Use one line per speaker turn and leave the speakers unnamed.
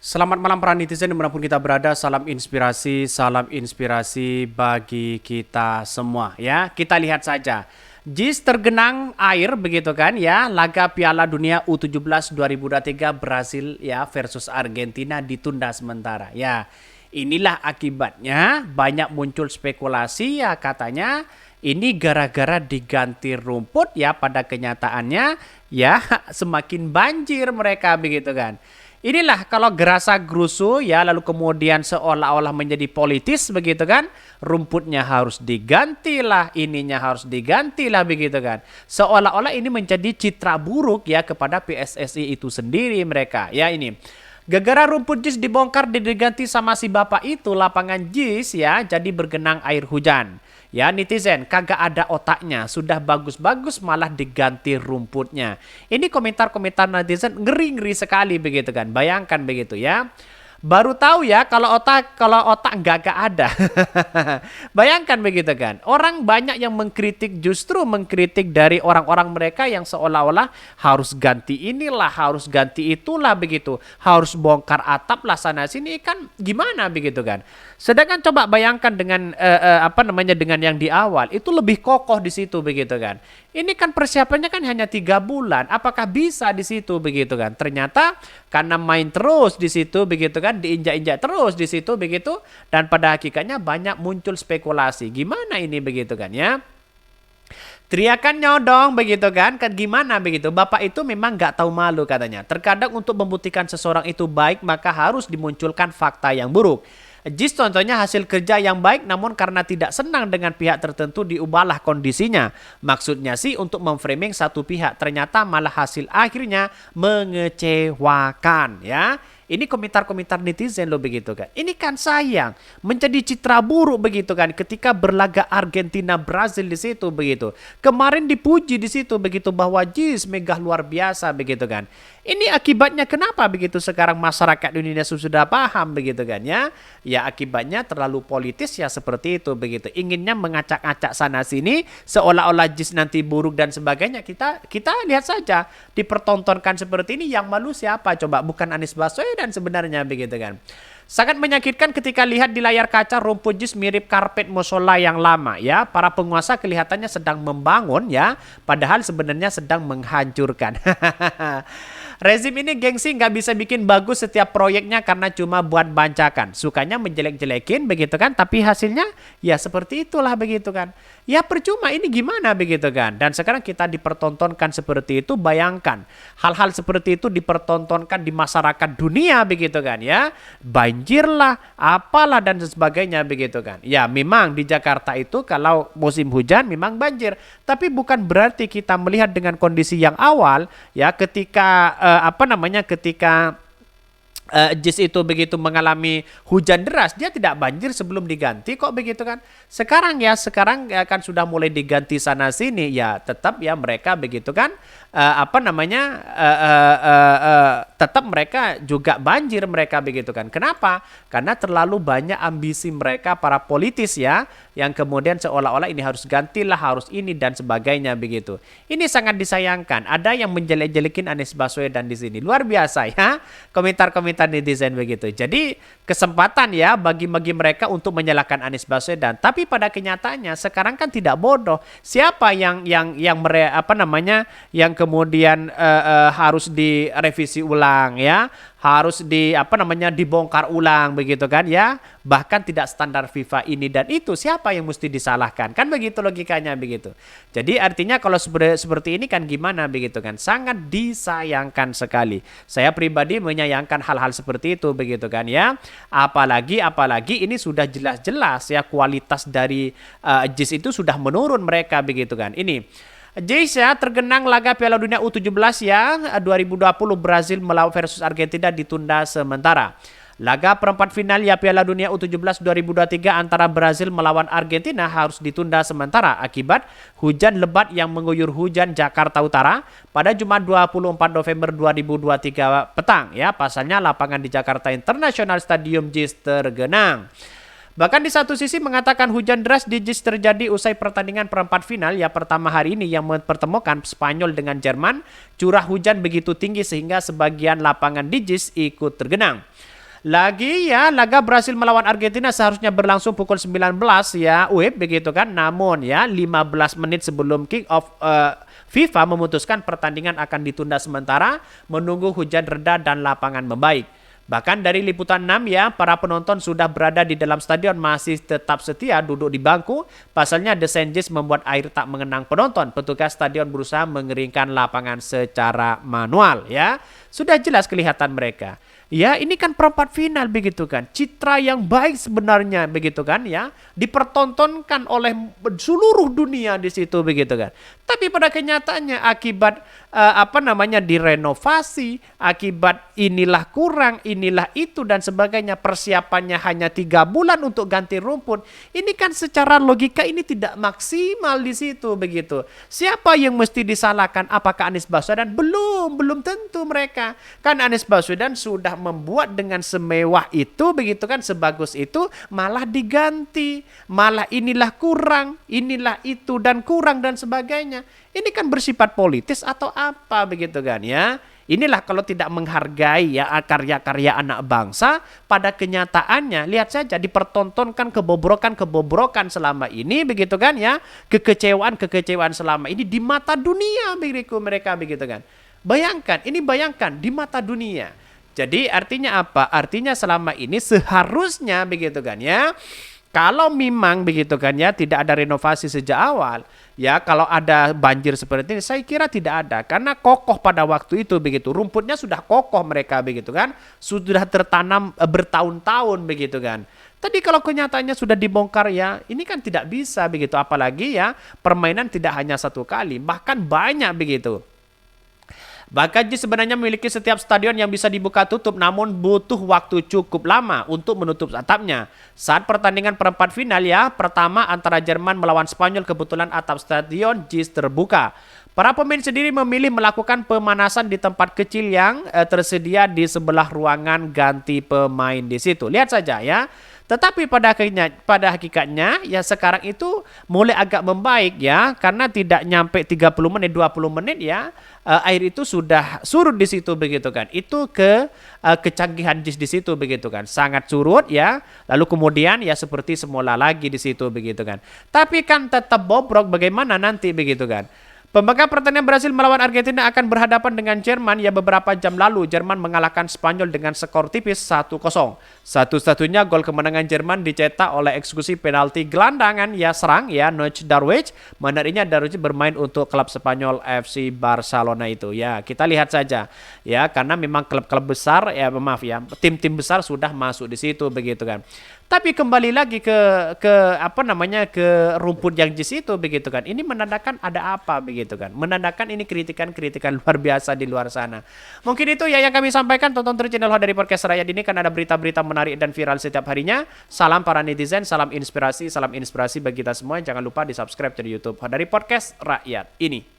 Selamat malam para netizen dimanapun kita berada, salam inspirasi bagi kita semua ya. Kita lihat saja, JIS tergenang air begitu kan ya, laga Piala Dunia U17 2023 Brasil ya versus Argentina ditunda sementara ya. Inilah akibatnya banyak muncul spekulasi ya, katanya ini gara-gara diganti rumput ya, pada kenyataannya ya semakin banjir mereka begitu kan. Inilah kalau gerasa gerusu ya, lalu kemudian seolah-olah menjadi politis begitu kan. Rumputnya harus digantilah, ininya harus digantilah begitu kan. Seolah-olah ini menjadi citra buruk ya kepada PSSI itu sendiri mereka ya ini. Gara-gara rumput JIS dibongkar dan diganti sama si bapak itu, lapangan JIS ya jadi bergenang air hujan. Ya netizen kagak ada otaknya, sudah bagus-bagus malah diganti rumputnya. Ini komentar-komentar netizen ngeri-ngeri sekali begitu kan. Bayangkan begitu ya. Baru tahu ya kalau otak nggak ada. Bayangkan begitu kan. Orang banyak yang mengkritik, justru mengkritik dari orang-orang mereka yang seolah-olah harus ganti inilah, harus ganti itulah begitu. Harus bongkar atap lah sana sini, kan gimana begitu kan. Sedangkan coba bayangkan dengan dengan yang di awal itu lebih kokoh di situ begitu kan. Ini kan persiapannya kan hanya 3 bulan. Apakah bisa di situ begitu kan? Ternyata karena main terus di situ begitu kan, diinjak-injak terus di situ begitu, dan pada hakikatnya banyak muncul spekulasi. Gimana ini begitu kan ya? Teriakan nyodong begitu kan gimana begitu. Bapak itu memang nggak tahu malu katanya. Terkadang untuk membuktikan seseorang itu baik maka harus dimunculkan fakta yang buruk. JIS contohnya hasil kerja yang baik, namun karena tidak senang dengan pihak tertentu diubahlah kondisinya. Maksudnya sih untuk memframing satu pihak, ternyata malah hasil akhirnya mengecewakan ya. Ini komentar-komentar netizen loh begitu kan. Ini kan sayang, menjadi citra buruk begitu kan ketika berlaga Argentina Brazil di situ begitu. Kemarin dipuji di situ begitu bahwa JIS megah luar biasa begitu kan. Ini akibatnya kenapa begitu sekarang masyarakat Indonesia sudah paham begitu kan ya. Ya akibatnya terlalu politis ya seperti itu begitu. Inginnya mengacak-acak sana sini seolah-olah JIS nanti buruk dan sebagainya. Kita lihat saja dipertontonkan seperti ini, yang malu siapa coba? Bukan Anies Baswedan sebenarnya begitu kan. Sangat menyakitkan ketika lihat di layar kaca rumput JIS mirip karpet musola yang lama ya. Para penguasa kelihatannya sedang membangun ya, padahal sebenarnya sedang menghancurkan. Rezim ini gengsi nggak bisa bikin bagus setiap proyeknya karena cuma buat bancakan. Sukanya menjelek-jelekin begitu kan, tapi hasilnya ya seperti itulah begitu kan. Ya percuma, ini gimana begitu kan. Dan sekarang kita dipertontonkan seperti itu, bayangkan. Hal-hal seperti itu dipertontonkan di masyarakat dunia begitu kan ya. Banjir lah, apalah dan sebagainya begitu kan. Ya memang di Jakarta itu kalau musim hujan memang banjir. Tapi bukan berarti kita melihat dengan kondisi yang awal ya, ketika ketika JIS itu begitu mengalami hujan deras, dia tidak banjir sebelum diganti kok begitu kan. Sekarang kan sudah mulai diganti sana sini ya, tetap ya mereka begitu kan tetap mereka juga banjir mereka begitu kan. Kenapa? Karena terlalu banyak ambisi mereka para politis ya, yang kemudian seolah-olah ini harus gantilah, harus ini dan sebagainya begitu. Ini sangat disayangkan. Ada yang menjelek-jelekin Anies Baswedan di sini. Luar biasa ya komentar-komentar netizen begitu. Jadi kesempatan ya bagi mereka untuk menyalahkan Anies Baswedan. Tapi pada kenyataannya sekarang kan tidak bodoh. Siapa yang kemudian harus direvisi ulang ya, harus dibongkar ulang begitu kan ya. Bahkan tidak standar FIFA ini dan itu, siapa yang mesti disalahkan? Kan begitu logikanya begitu. Jadi artinya kalau seperti ini kan gimana begitu kan? Sangat disayangkan sekali. Saya pribadi menyayangkan hal-hal seperti itu begitu kan ya. Apalagi ini sudah jelas-jelas ya kualitas dari JIS itu sudah menurun mereka begitu kan. Ini JIS ya tergenang laga Piala Dunia U17 ya 2020 Brazil melawan versus Argentina ditunda sementara. Laga perempat final ya Piala Dunia U17 2023 antara Brazil melawan Argentina harus ditunda sementara akibat hujan lebat yang mengguyur hujan Jakarta Utara pada Jumat 24 November 2023 petang ya. Pasalnya lapangan di Jakarta International Stadium JIS tergenang. Bahkan di satu sisi mengatakan hujan deras di JIS terjadi usai pertandingan perempat final ya pertama hari ini yang mempertemukan Spanyol dengan Jerman. Curah hujan begitu tinggi sehingga sebagian lapangan di JIS ikut tergenang. Lagi ya, laga Brasil melawan Argentina seharusnya berlangsung pukul 19 ya, WIB begitu kan. Namun ya 15 menit sebelum kick off FIFA memutuskan pertandingan akan ditunda sementara menunggu hujan reda dan lapangan membaik. Bahkan dari liputan 6 ya, para penonton sudah berada di dalam stadion masih tetap setia duduk di bangku. Pasalnya The Saint-Gilles membuat air tak mengenang penonton. Petugas stadion berusaha mengeringkan lapangan secara manual ya. Sudah jelas kelihatan mereka. Ya, ini kan perempat final begitu kan. Citra yang baik sebenarnya begitu kan ya. Dipertontonkan oleh seluruh dunia di situ begitu kan. Tapi pada kenyataannya akibat direnovasi, akibat inilah kurang, inilah itu dan sebagainya, persiapannya hanya 3 bulan untuk ganti rumput. Ini kan secara logika ini tidak maksimal di situ begitu. Siapa yang mesti disalahkan? Apakah Anies Baswedan? Belum tentu mereka. Kan Anies Baswedan sudah membuat dengan semewah itu begitu kan, sebagus itu malah diganti. Malah inilah kurang, inilah itu dan kurang dan sebagainya. Ini kan bersifat politis atau apa begitu kan ya. Inilah kalau tidak menghargai ya karya-karya anak bangsa, pada kenyataannya lihat saja dipertontonkan kebobrokan selama ini begitu kan ya. Kekecewaan selama ini di mata dunia mereka begitu kan. Bayangkan di mata dunia. Jadi artinya apa? Artinya selama ini seharusnya begitu kan ya. Kalau memang begitu kan ya tidak ada renovasi sejak awal, ya kalau ada banjir seperti ini saya kira tidak ada karena kokoh pada waktu itu begitu. Rumputnya sudah kokoh mereka begitu kan. Sudah tertanam bertahun-tahun begitu kan. Tapi kalau kenyataannya sudah dibongkar ya, ini kan tidak bisa begitu, apalagi ya permainan tidak hanya satu kali, bahkan banyak begitu. Bahkan Jis sebenarnya memiliki setiap stadion yang bisa dibuka tutup, namun butuh waktu cukup lama untuk menutup atapnya. Saat pertandingan perempat final ya, pertama antara Jerman melawan Spanyol, kebetulan atap stadion Jis terbuka. Para pemain sendiri memilih melakukan pemanasan di tempat kecil yang tersedia di sebelah ruangan ganti pemain di situ. Lihat saja ya. Tetapi pada hakikatnya ya sekarang itu mulai agak membaik ya, karena tidak nyampe 30 menit 20 menit ya air itu sudah surut di situ begitu kan. Itu kecanggihan di situ begitu kan. Sangat surut ya. Lalu kemudian ya seperti semula lagi di situ begitu kan. Tapi kan tetap bobrok bagaimana nanti begitu kan. Pemegang pertandingan Brasil melawan Argentina akan berhadapan dengan Jerman ya. Beberapa jam lalu Jerman mengalahkan Spanyol dengan skor tipis 1-0. Satu-satunya gol kemenangan Jerman dicetak oleh eksekusi penalti gelandangan ya serang ya Noch Darwich. Menariknya Darwich bermain untuk klub Spanyol FC Barcelona itu ya. Kita lihat saja ya, karena memang klub-klub besar ya, maaf ya, tim-tim besar sudah masuk di situ begitu kan. Tapi kembali lagi ke rumput yang di situ begitu kan. Ini menandakan ada apa begitu kan. Menandakan ini kritikan-kritikan luar biasa di luar sana. Mungkin itu ya yang kami sampaikan. Tonton terus channel dari Podcast Rakyat ini, kan ada berita-berita menarik dan viral setiap harinya. Salam para netizen, salam inspirasi bagi kita semua. Jangan lupa di-subscribe di YouTube dari Podcast Rakyat ini.